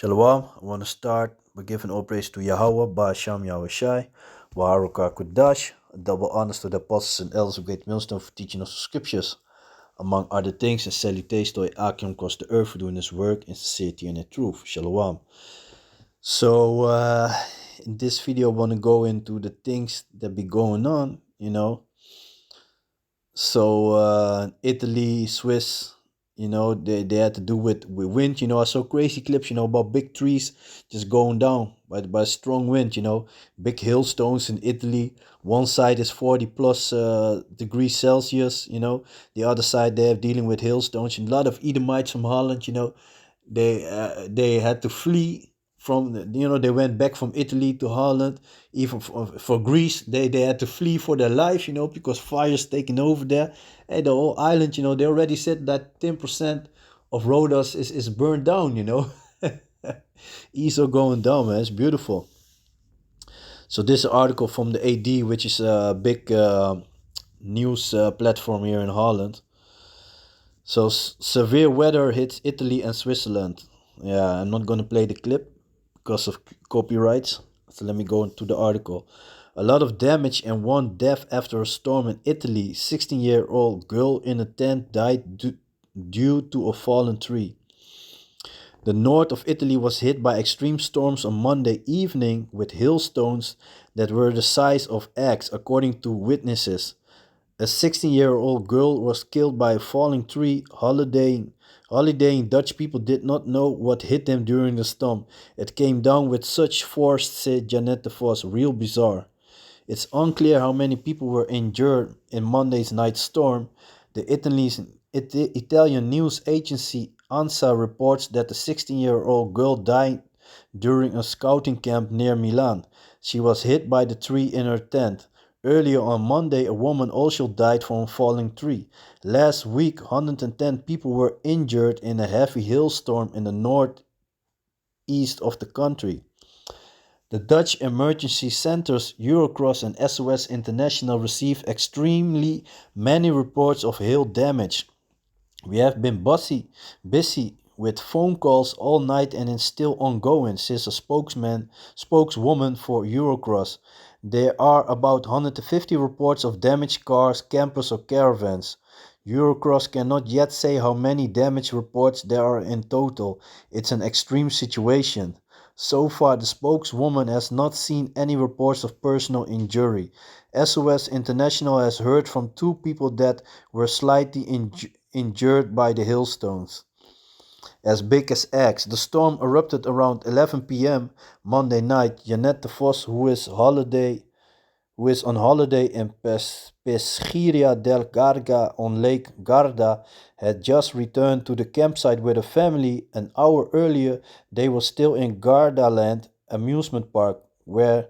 Shalom, I want to start by giving all praise to Yahawah, Ba'asham Yahushai, Waharuka Kudash, double honors to the apostles and elders of Great Millstone for teaching us the scriptures, among other things, and salutations to Akim across the earth for doing his work in sincerity and in truth. Shalom. So, in this video, I want to go into the things that be going on. So Italy, Swiss, they had to do with wind. I saw crazy clips, about big trees just going down by strong wind. Big hailstones in Italy. One side is 40 plus degrees Celsius. The other side they have dealing with hailstones. And a lot of Edomites from Holland. They had to flee from they went back from Italy to Holland, even for Greece. They had to flee for their life, because fire's taking over there. And the whole island, they already said that 10% of Rhodos is burned down. ESO going down, man. It's beautiful. So this article from the AD, which is a big news platform here in Holland. So severe weather hits Italy and Switzerland. Yeah, I'm not going to play the clip because of copyrights. So let me go into the article. A lot of damage and one death after a storm in Italy. 16-year-old girl in a tent died due to a fallen tree. The north of Italy was hit by extreme storms on Monday evening with hailstones that were the size of eggs, according to witnesses. A 16-year-old girl was killed by a falling tree holidaying. Dutch people did not know what hit them during the storm. It came down with such force, said Janet de Vos. Real bizarre. It's unclear how many people were injured in Monday's night storm. The Italian news agency ANSA reports that the 16-year-old girl died during a scouting camp near Milan. She was hit by the tree in her tent. Earlier on Monday, a woman also died from a falling tree. Last week, 110 people were injured in a heavy hailstorm in the northeast of the country. The Dutch emergency centers Eurocross and SOS International received extremely many reports of hail damage. We have been busy with phone calls all night and it's still ongoing, says a spokeswoman for Eurocross. There are about 150 reports of damaged cars, campers or caravans. Eurocross cannot yet say how many damage reports there are in total. It's an extreme situation. So far, the spokeswoman has not seen any reports of personal injury. SOS International has heard from two people that were slightly injured by the hailstones. As big as eggs, the storm erupted around 11 p.m. Monday night. Janet de Vos, who is on holiday in Peschiera del Garda on Lake Garda, had just returned to the campsite with a family. An hour earlier, they were still in Gardaland amusement park, where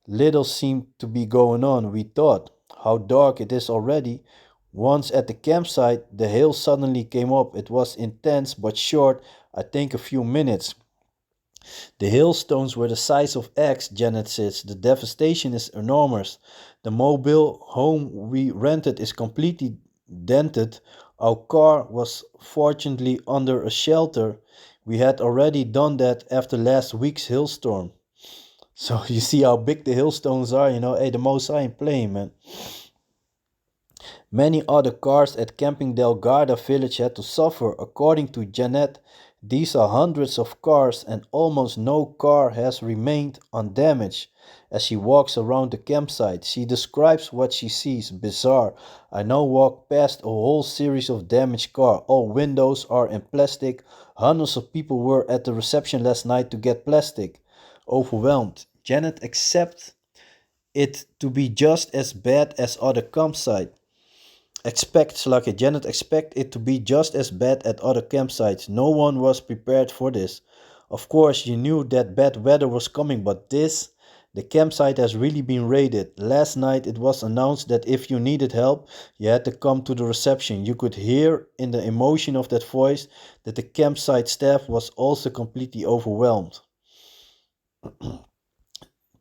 little seemed to be going on, we thought. How dark it is already. Once at the campsite, the hail suddenly came up. It was intense but short, I think a few minutes. The hailstones were the size of eggs, Janet says. The devastation is enormous. The mobile home we rented is completely dented. Our car was fortunately under a shelter. We had already done that after last week's hailstorm. So you see how big the hailstones are, Hey, the Most High ain't playing, man. Many other cars at Camping Del Garda village had to suffer. According to Janet, these are hundreds of cars and almost no car has remained undamaged. As she walks around the campsite, she describes what she sees. Bizarre. I now walk past a whole series of damaged cars. All windows are in plastic. Hundreds of people were at the reception last night to get plastic. Overwhelmed. Janet accepts it to be just as bad as other campsites. Janet expect it to be just as bad at other campsites. No one was prepared for this. Of course, you knew that bad weather was coming, but the campsite has really been raided. Last night it was announced that if you needed help, you had to come to the reception. You could hear in the emotion of that voice that the campsite staff was also completely overwhelmed.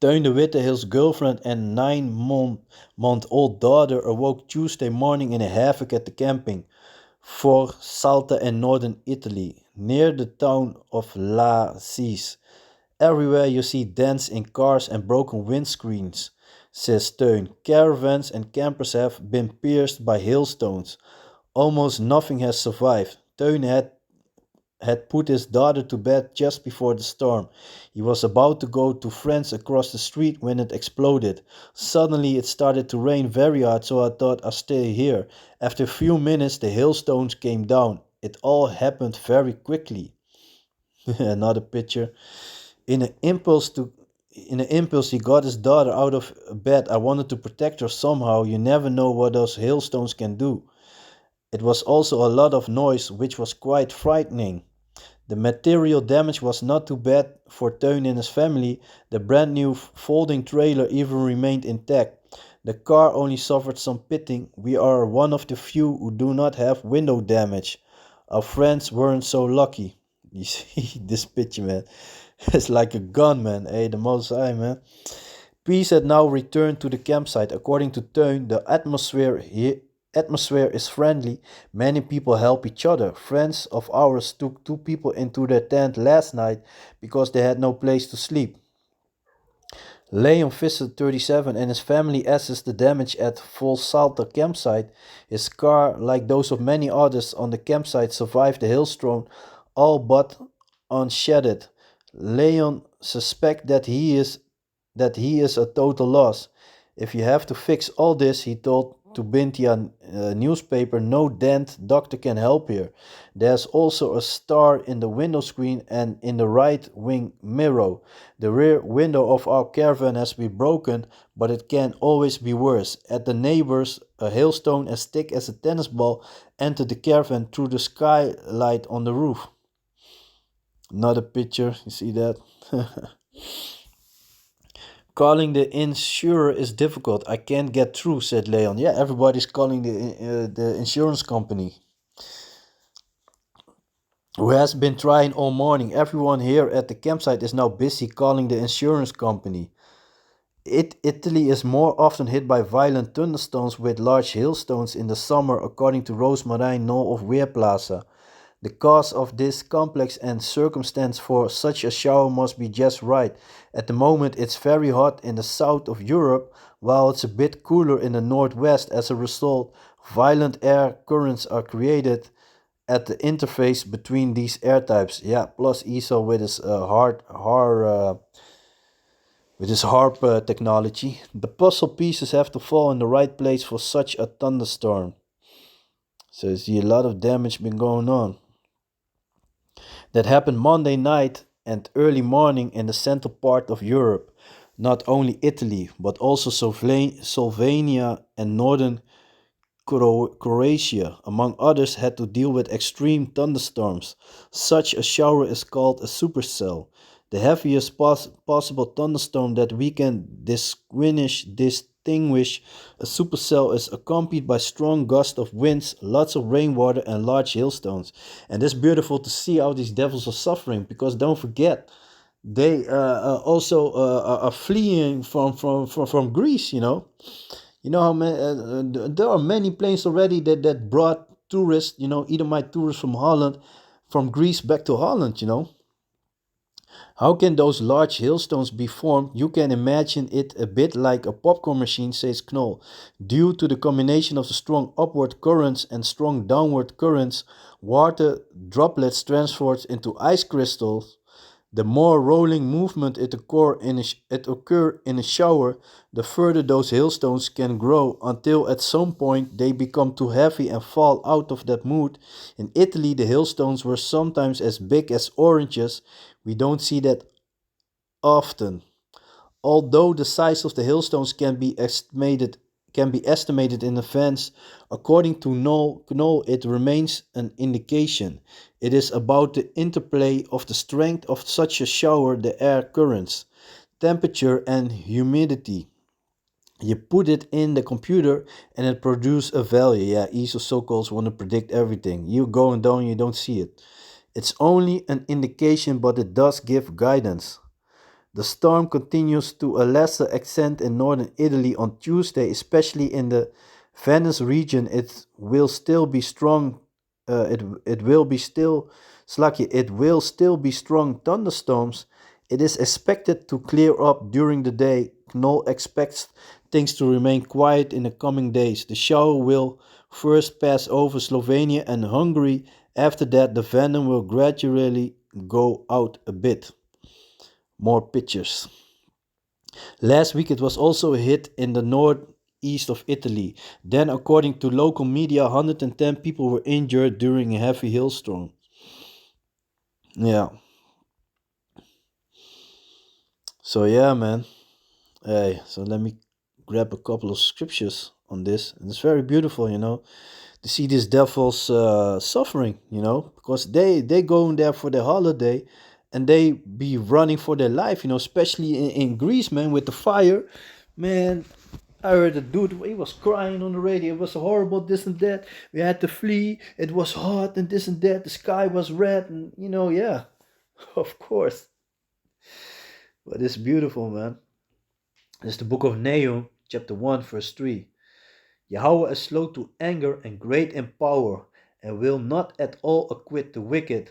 Teun de Witte, his girlfriend and 9-month-old daughter awoke Tuesday morning in a havoc at the camping. for Salta in northern Italy, near the town of La Cis. Everywhere you see dents in cars and broken windscreens, says Teun. Caravans and campers have been pierced by hailstones. Almost nothing has survived. Teun had put his daughter to bed just before the storm. He was about to go to friends across the street when it exploded. Suddenly it started to rain very hard, so I thought I'd stay here. After a few minutes, the hailstones came down. It all happened very quickly. Another picture. In an impulse to in an impulse, he got his daughter out of bed. I wanted to protect her somehow. You never know what those hailstones can do. It was also a lot of noise, which was quite frightening. The material damage was not too bad for Teun and his family. The brand new folding trailer even remained intact. The car only suffered some pitting. We are one of the few who do not have window damage. Our friends weren't so lucky. You see this picture, man. It's like a gun, man. Hey, the most high, man. Peace had now returned to the campsite. According to Teun, the atmosphere is friendly. Many people help each other. Friends of ours took two people into their tent last night because they had no place to sleep. Leon visited 37 and his family assessed the damage at Volsalta campsite. His car, like those of many others on the campsite, survived the hailstorm, all but unshattered. Leon suspects that he is a total loss. If you have to fix all this, he told to Bintia newspaper, no dent doctor can help here. There's also a star in the window screen and in the right wing mirror. The rear window of our caravan has been broken, but it can always be worse. At the neighbors, a hailstone as thick as a tennis ball entered the caravan through the skylight on the roof. Another picture, you see that? Calling the insurer is difficult. I can't get through, said Leon. Yeah, everybody's calling the insurance company, who has been trying all morning. Everyone here at the campsite is now busy calling the insurance company. Italy is more often hit by violent thunderstorms with large hailstones in the summer, according to Rosemarijn No of Weerplaza. The cause of this complex and circumstance for such a shower must be just right. At the moment it's very hot in the south of Europe, while it's a bit cooler in the northwest. As a result, violent air currents are created at the interface between these air types. Yeah, plus Esau with his harp technology. The puzzle pieces have to fall in the right place for such a thunderstorm. So you see a lot of damage been going on. That happened Monday night and early morning in the central part of Europe. Not only Italy, but also Slovenia and northern Croatia, among others, had to deal with extreme thunderstorms. Such a shower is called a supercell. The heaviest possible thunderstorm that we can distinguish a supercell is accompanied by strong gusts of winds, lots of rainwater, and large hailstones. And it's beautiful to see how these devils are suffering, because don't forget, they also are fleeing from Greece. You know how many, there are many planes already that brought tourists, Edomite tourists from Holland, from Greece back to Holland. How can those large hailstones be formed? You can imagine it a bit like a popcorn machine, says Knoll. Due to the combination of the strong upward currents and strong downward currents, water droplets transferred into ice crystals. The more rolling movement it occur in a shower, the further those hailstones can grow, until at some point they become too heavy and fall out of that mood. In Italy, the hailstones were sometimes as big as oranges. We don't see that often. Although the size of the hailstones can be estimated in advance, according to Knoll, it remains an indication. It is about the interplay of the strength of such a shower, the air currents, temperature, and humidity. You put it in the computer and it produces a value. Yeah, ESO so-calls want to predict everything. You going down, you don't see it. It's only an indication, but it does give guidance. The storm continues to a lesser extent in northern Italy on Tuesday, especially in the Venice region. It will still be strong it will be still sluggy. It will still be strong thunderstorms. It is expected to clear up during the day. Knoll expects things to remain quiet in the coming days. The shower will first pass over Slovenia and Hungary. After that, the venom will gradually go out a bit. More pictures. Last week it was also a hit in the northeast of Italy. Then, according to local media, 110 people were injured during a heavy hailstorm. Yeah. So yeah, man. Hey, so let me grab a couple of scriptures on this. And it's very beautiful, to see these devils suffering, because they go in there for their holiday and they be running for their life, especially in Greece, man, with the fire. Man, I heard a dude, he was crying on the radio. It was horrible, this and that. We had to flee. It was hot and this and that. The sky was red and, yeah, of course. But it's beautiful, man. It's the book of Nahum, chapter 1, verse 3. Yahawah is slow to anger and great in power, and will not at all acquit the wicked.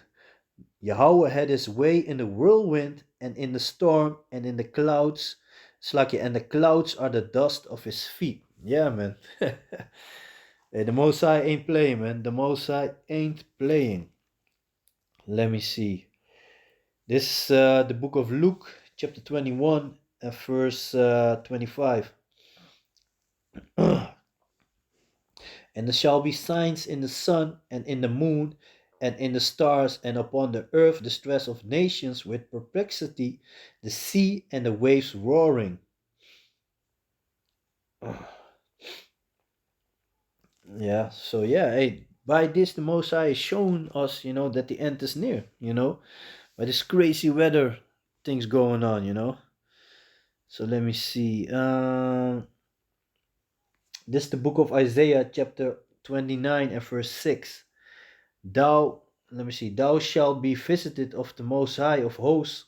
Yahawah had his way in the whirlwind and in the storm and in the clouds. Slaki, and the clouds are the dust of his feet. Yeah, man. Hey, the Most High ain't playing, man. The Most High ain't playing. Let me see. This is the book of Luke, chapter 21, and verse 25. And there shall be signs in the sun and in the moon and in the stars, and upon the earth distress of nations with perplexity, the sea and the waves roaring. Yeah, so yeah, hey, by this the Most High is showing us, that the end is near, by this crazy weather things going on. So let me see. This is the book of Isaiah, chapter 29 and verse 6. Thou, let me see, thou shalt be visited of the Most High of hosts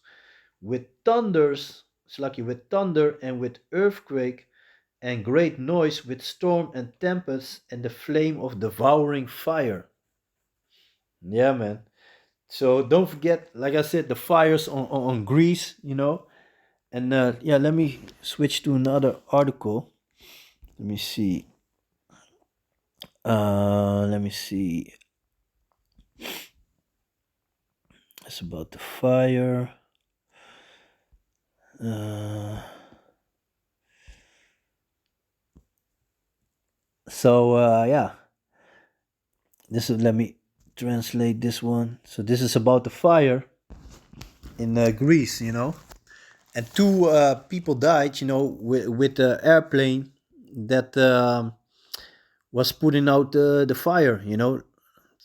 with thunders, it's lucky, with thunder and with earthquake and great noise, with storm and tempest and the flame of devouring fire. Yeah, man. So don't forget, like I said, the fires on Greece, And yeah, let me switch to another article. Let me see. Let me see. It's about the fire. Yeah, this is, let me translate this one. So this is about the fire in Greece, and two people died, with the airplane that was putting out the fire,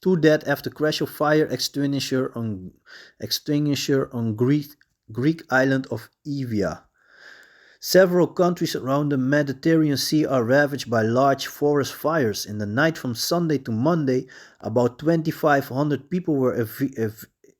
Two dead after crash of fire extinguisher on Greek island of Evia. Several countries around the Mediterranean Sea are ravaged by large forest fires. In the night from Sunday to Monday, about 2,500 people were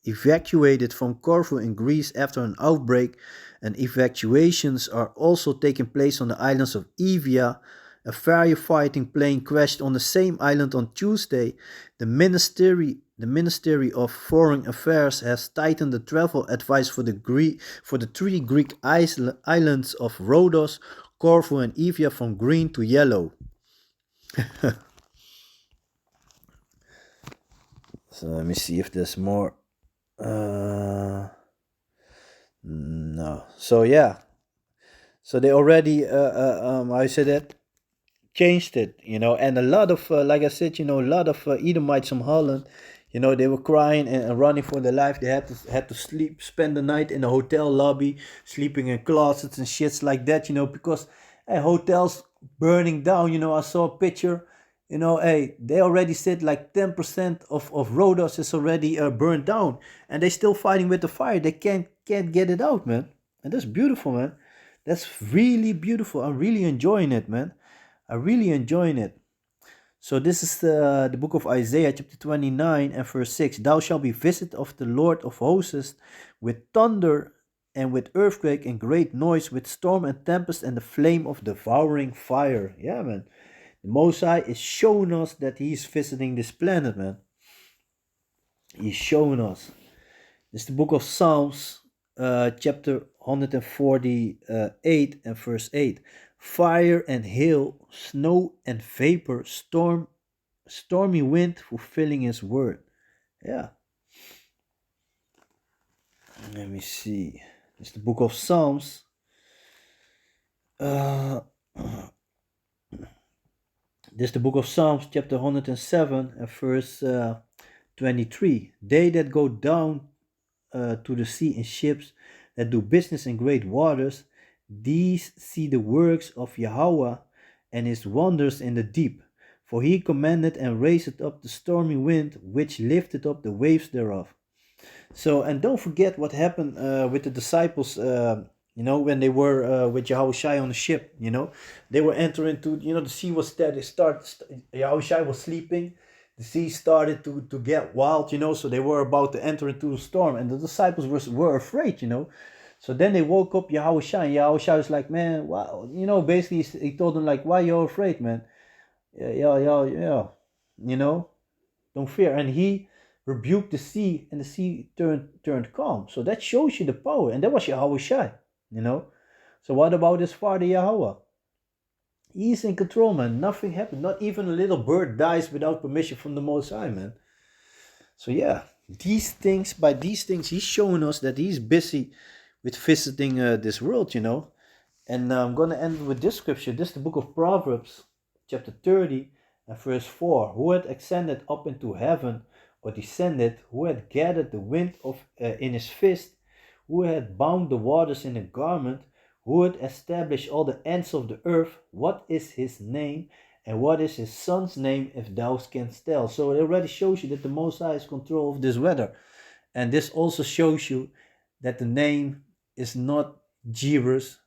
evacuated from Corfu in Greece after an outbreak, and evacuations are also taking place on the islands of Evia. A firefighting plane crashed on the same island on Tuesday. The Ministry of Foreign Affairs has tightened the travel advice for the three Greek islands of Rhodos, Corfu, and Evia from green to yellow. So let me see if there's more. No. So yeah. So they already I said that, changed it, and a lot of, like I said, a lot of Edomites from Holland, they were crying and running for their life. They had to spend the night in a hotel lobby, sleeping in closets and shits like that, because hotels burning down. I saw a picture, they already said like 10% of Rhodos is already burned down, and they're still fighting with the fire. They can't get it out, man. And that's beautiful, man. That's really beautiful. I'm really enjoying it, man. I'm really enjoying it. So this is the book of Isaiah, chapter 29 and verse 6. Thou shalt be visited of the Lord of hosts with thunder and with earthquake and great noise, with storm and tempest and the flame of devouring fire. Yeah, man. The Most High is showing us that he's visiting this planet, man. He's showing us. It's the book of Psalms, chapter 148 and verse 8. Fire and hail, snow and vapor, stormy wind fulfilling his word. Yeah. Let me see. It's the book of Psalms. Uh, this is the book of Psalms, chapter 107 and verse 23. They that go down to the sea in ships, that do business in great waters, these see the works of Yahawah and his wonders in the deep. For he commanded and raised up the stormy wind, which lifted up the waves thereof. So, and don't forget what happened with the disciples, when they were with Yahushua on the ship, they were entering to, the sea was steady. Yahushua was sleeping. The sea started to get wild, so they were about to enter into a storm, and the disciples were afraid, So then they woke up Yahushua, and Yahushua was like, man, wow, basically he told them, like, why you afraid, man? Yeah, don't fear. And he rebuked the sea, and the sea turned calm. So that shows you the power, and that was Yahushua, So what about his father Yahawah? He's in control, man. Nothing happened. Not even a little bird dies without permission from the Most High, man. So yeah, by these things, he's showing us that he's busy with visiting this world, And I'm going to end with this scripture. This is the book of Proverbs, chapter 30 and verse 4. Who had ascended up into heaven, or descended? Who had gathered the wind in his fist? Who had bound the waters in a garment? Who had established all the ends of the earth? What is his name? And what is his son's name, if thou canst tell? So it already shows you that the Most High is control of this weather. And this also shows you that the name is not Jeebus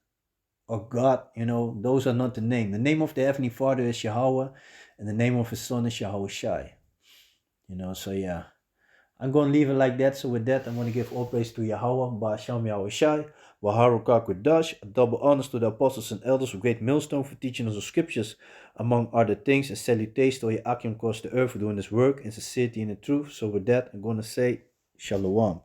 or God, those are not the name. The name of the Heavenly Father is Yahawah, and the name of his son is Yahushai. So yeah. I'm going to leave it like that. So with that, I'm going to give all praise to Yahawah, Ba'asham Yahushai, Waharukah Kudash, a double honors to the apostles and elders of great millstone for teaching us the scriptures, among other things, and salutations to all Akim across the earth for doing this work in sincerity and in truth. So with that, I'm going to say Shalom.